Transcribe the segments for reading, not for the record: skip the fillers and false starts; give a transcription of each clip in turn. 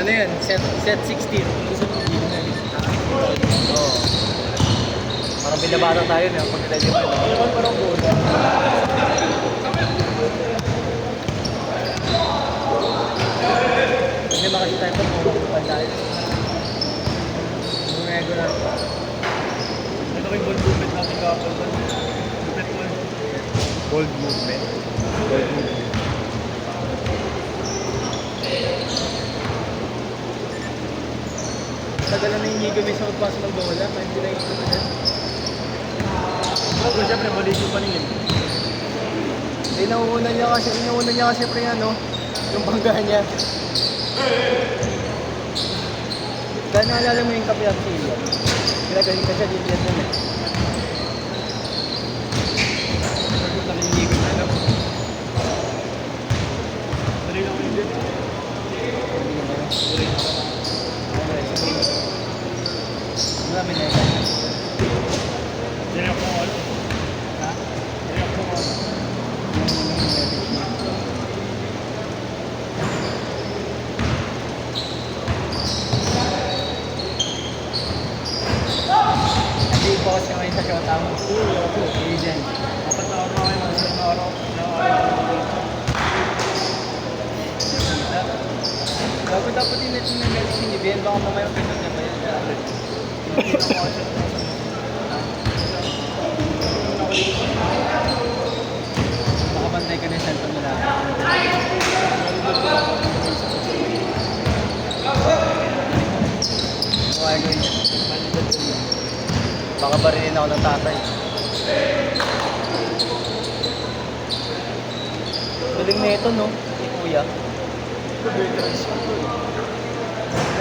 Ano yan? Set 16. Gusto mo hindi na yun. Oo. Parang binabata tayo na pag nilagay mo yun. Ano naman parang goal? Hindi makasi tayo pa kung makapal tayo. Yung regular. Ito ko yung ball movement natin kapal ba? Movement mo yun. Gold movement. Gold movement. Tagal na yung may sa magpasa magbola. May hindi na yung ito na. Pero siyempre, maliit yung paningin. Inuuna niya kasi pre ano, yung bangga niya. Dahil naalala mo yung kape ang sila. Ginagaling ka siya din yan nun eh. Nakiniligod na ano. Dali lang ko yung dito. Hindi naman yun. Marami na yun. Dali ako mo ano. Ha? Dali ako mo ano. Hindi po kasi ngayon sa shota mo. Hindi dyan. Apat na araw kayo, mga isang araw. Bago dapat yung net na meron si Ben, baka mamaya pinag na ba yan? Baka bantay ka na yung cellphone nila. Okay, ganyan. Baka barilin ako ng tatay. Galing na ito, no? Si Kuya.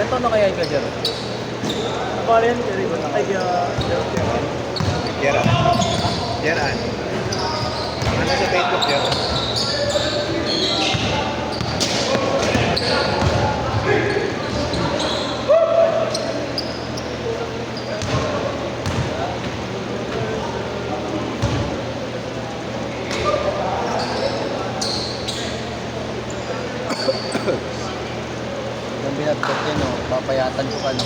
Ito na kaya ka dyan? Napala yan, Jerry ba? Ay, Yeran. Yeran. Ano sa Facebook yan? Yung binatot yun, no? Papayatan ko ka, no?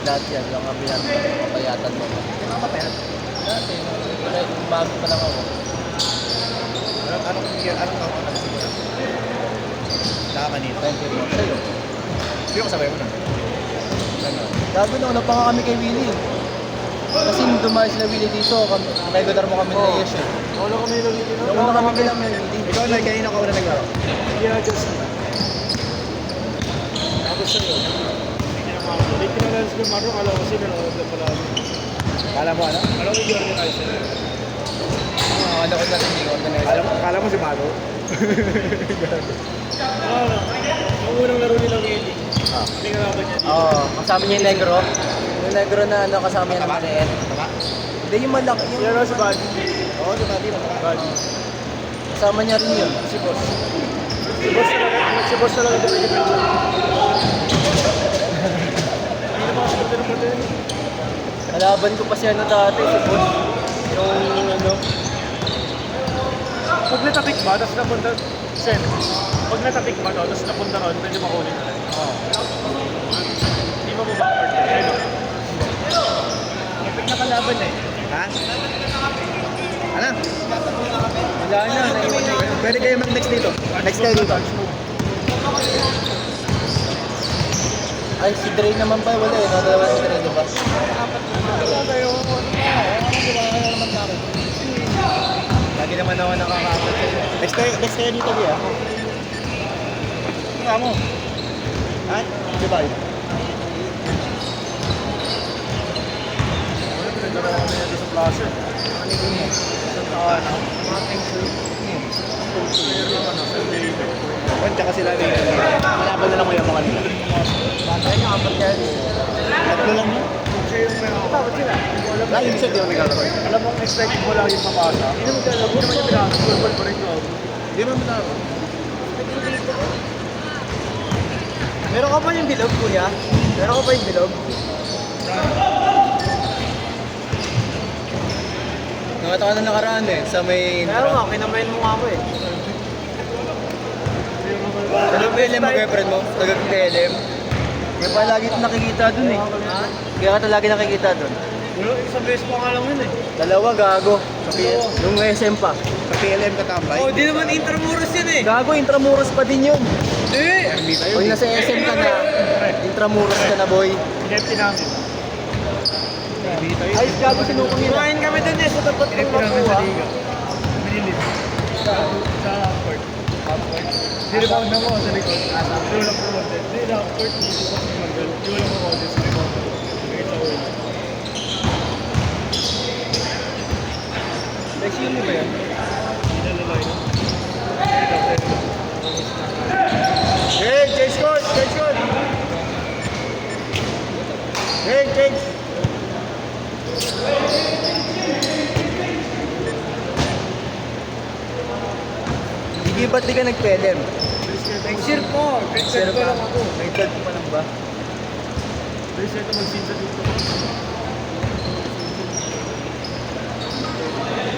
Dati yan, yung binatot, papayatan mo. Hindi ka papayat? Dati, kung bago pa lang ako. Anong taon ka nagsimula? Saka kanina. 20 mo. Sa'yo. Hindi ko sabay mo na. Gano'n. Gago na, una pa nga kami kay Willie. Kasi nung dumayo sila Willie dito, regular mo kami na yes eh. wala kami nagiging. Yung una kami kailang may Willie. Ikaw na, kanina ka una naglaro. I-adjust na. Tapos sa'yo. Hindi kinalalas ko maro, alam ko sila na pala. Kala mo ano? Alam ko yung organizer. Ano ko na rin yung organizer. Kala mo si Maro? Ang unang laro nilang Eddie. Ah. Hindi ka naban niya. Oo, kasama niya yung negro. Yung negro na ano, kasama niya ng maliit. Tama? Hindi yung malaki. Yan Yung, ako si Buddy. Oo, di ba? Di ba? Buddy. kasama niya rin yun. Si Boss. Si Boss talaga talaga medyo. Hindi naman kasi puti ng puti. Kalaban ko pa siya ano dati, si Boss. Yung ano, Pag natapik ba, tapos napunta, Sen, pag natapik ba, tapos napunta ron, medyo makulit na rin. oh. Hindi mo mabakard. Ayun. Kapit na kalaban eh. Ha? Ano? Wala na, naiwan na yun. Pwede kayo mag-next dito. Next kayo dito. Ay, si Dre naman pa, wala eh. Nadalawa si Dre, di ba? Lagi naman ako nakakaabot sa'yo. Next kayo dito, Bia. Nga mo. Ha? Di ba? Pinagdala kami nito sa plaza. Tsaka sila rin. Malaban na lang mo yung mga nila. Bata niya, apat yan. Tatlo lang yun. Siya yung may nakakapit sila. Lagi yung set, di ba naglalaro? Alam mo, expected mo lang yung mapasa. Hindi naman kaya labo naman yung pinaka. Football pa rin ko. Di ba naglalaro? Meron ka pa yung bilog, kuya? Meron ka pa yung bilog? Nakita ka na nakaraan eh, sa may intro. Kaya nga, kinamain mo nga ako eh. Alam mo PLM mo, girlfriend mo? Taga-PLM? Kaya pa lagi nakikita dun eh. Kaya ka lagi nakikita dun. Isang beses ko nga lang yun eh. Dalawa, gago. Nung SM pa. Sa PLM katambay. Oh, di naman Intramuros yun eh. Gago, Intramuros pa din yun. Eh! Boy, nasa SM ka na. Intramuros ka na, boy. Pinepti namin. Ay, gago, sinukong yun. Kumain kami dun eh, sa tapat ng Pinepti namin sa Mapua. liga. Binilid. Sa Upward. Nirebound na mo sa likod. Di walang promoted. Di na Upward. Di walang promoted sa likod. Ngayon sa ulo. Next year ba yan? Inalalay na. Hey, change court! Change court! Hey, change! Hindi ba't di ka nag-PLM? Next year po. Next year ko lang ako. May third pa lang ba? Next year ko mag-sinsa dito.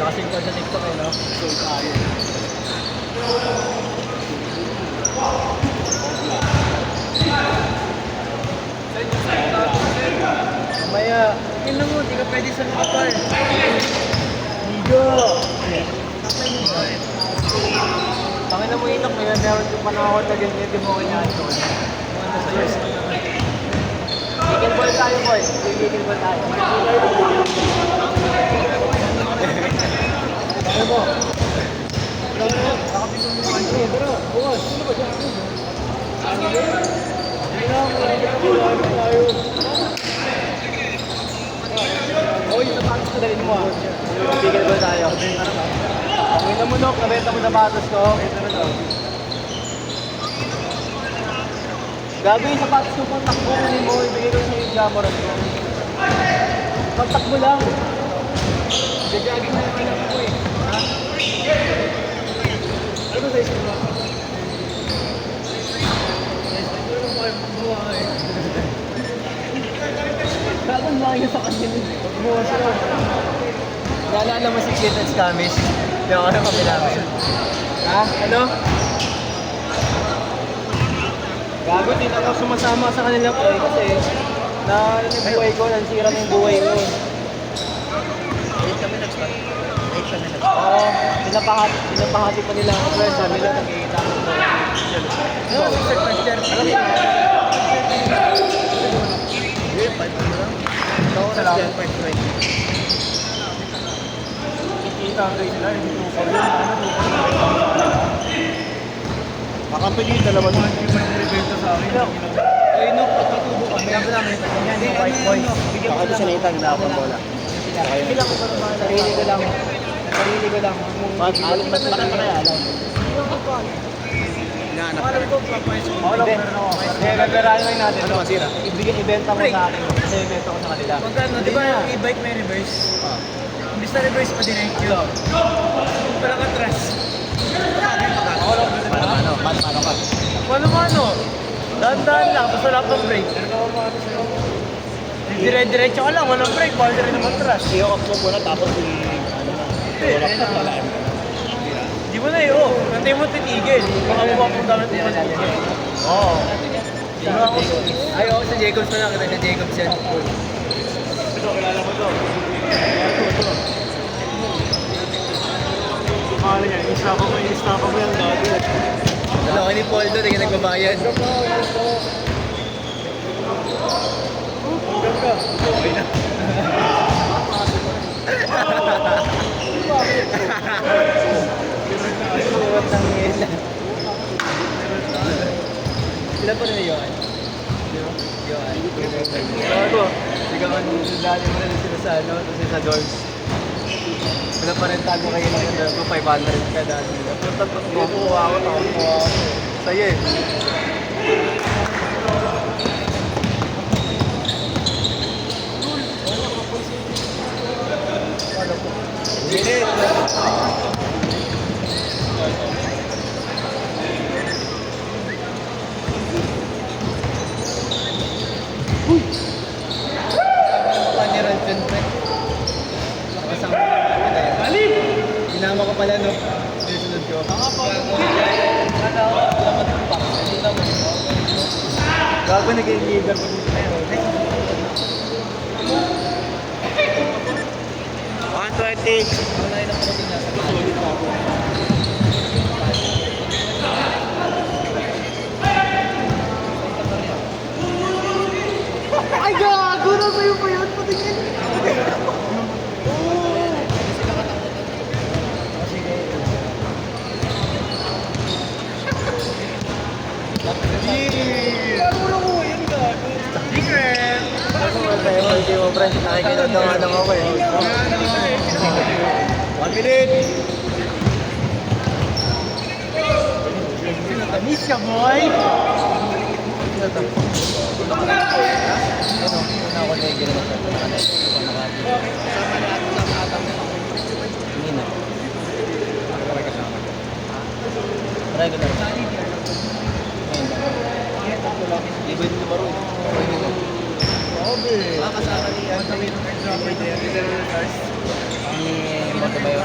Nakasing pa sa TikTok eh, no? So, tayo. Mamaya. Tingnan mo, di ka pwede sa kapal. Ligo! Tangin na mo inak, meron yung panahon na ganyan, di mo kanya ito. Chicken ball tayo, boy. Chicken ball tayo. Ano mo? Nakapitong mo ano eh. Pero, bukas. Sino ba dyan? Oh, yung sapatos ko dalhin mo ah. Chicken ball tayo. Ang ina mo, Nok. Nabenta mo sapatos ko. Gago yung sapatos ko, kontak mo. Kunin mo, ibigay ko sa yung Jamoran ko. Kontak mo lang. Gagagin na naman ako eh. Ha? Ano ba sa isip mo? Gagawin lang yun sa kanya. Pagbuha siya. Naalala mo si Kit at Scamis? Yung ano kami namin. Ha? Ano? Gago, din ako sumasama sa kanila po eh, kasi na ano yung buhay ko, nansira na yung buhay ko. 8 minutes ba? 8 minutes. Oo, pinapahati pa nila ako, pero sabi nila nakikita ko ito. No, Mr. Pastor. Hindi, 5 ano lang. Ito, Salamat. 5.20. Kikita ang kayo sila, hindi tukaw yun. Ano tukaw? Makampilita naman. Hindi pa nilibenta sa akin. Ay, no, pagkatubo kami. Kaya ba namin ito? Yan yung white boy. Baka doon sa naitag na ako bola. Hindi lang ko pa naman. Sarili ko lang. Sarili ko lang. Alam ba na kaya alam? Hinahanap ka. Hindi. Kaya gagarahin lang natin. Ano masira? Ibenta mo sa akin. Kasi ibenta ko sa kanila. Magkano? Di ba yung e-bike may reverse? Imbis na reverse pa din eh. Yun. Kung pala ka trash. Paano ka? Paano? Dahan-dahan lang, basta lahat ng brake. Dire-diretso ka lang, walang brake, bawal rin naman trash. I-off mo muna tapos wala ka pala. Di mo na eh, oh. Nantay mo titigil. Makakuha mo daw ng titigil. Oo. Ay, oo, sa Jacobs pa lang. Kita sa Jacobs yan. Ito, kilala mo to. Mahal yan, i-stop mo yung dati. Ano, ni Paul doon, hindi ka nagbabayad. Hanggang ka. Okay na. Suwat ng ngila. Sila pa rin yun. Yun. Bago, sigawan mo dali mo rin sila sa ano, kasi sa doors. Wala pa rin tago kayo lang yung 500 ka dati. Kukuha ako. Sa'yo eh. Panyeran dyan, pre. Nakasama ko na yun. Alip! Sinama ko pala, no? Sinusunod ko. Ano? Wala pa din pa. Hindi na mo Gago nag-i-leader pa dito. 120. Wala yung nakarating niya. Sulit pa ako. Ay, gago! Nasa iyo pa yun? Patingin! Ano mo yan, gago? Secret! Hindi mo, pre. Nakikinagdamadang ako eh. 1 minute. Tamis ka, boy! Ano to? Ano? Una ako na yung ginawa sa hindi na. Regular. Ngayon ba? Hindi ba yung numero eh? Sabi. Kasama ni Example din. Dito na stars. Ni Montebayo.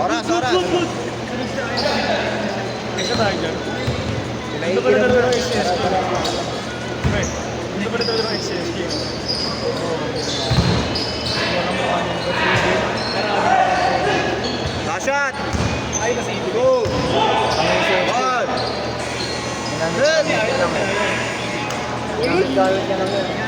Oras, oras. Isa tayo dyan. Dito pa na talaga ng XSG. Pre, dito pa na talaga ng XSG. Last shot. Ay, kasi ito. Go. Ang 1. Ginamit ka lang eh. Ginamit ka lang yan.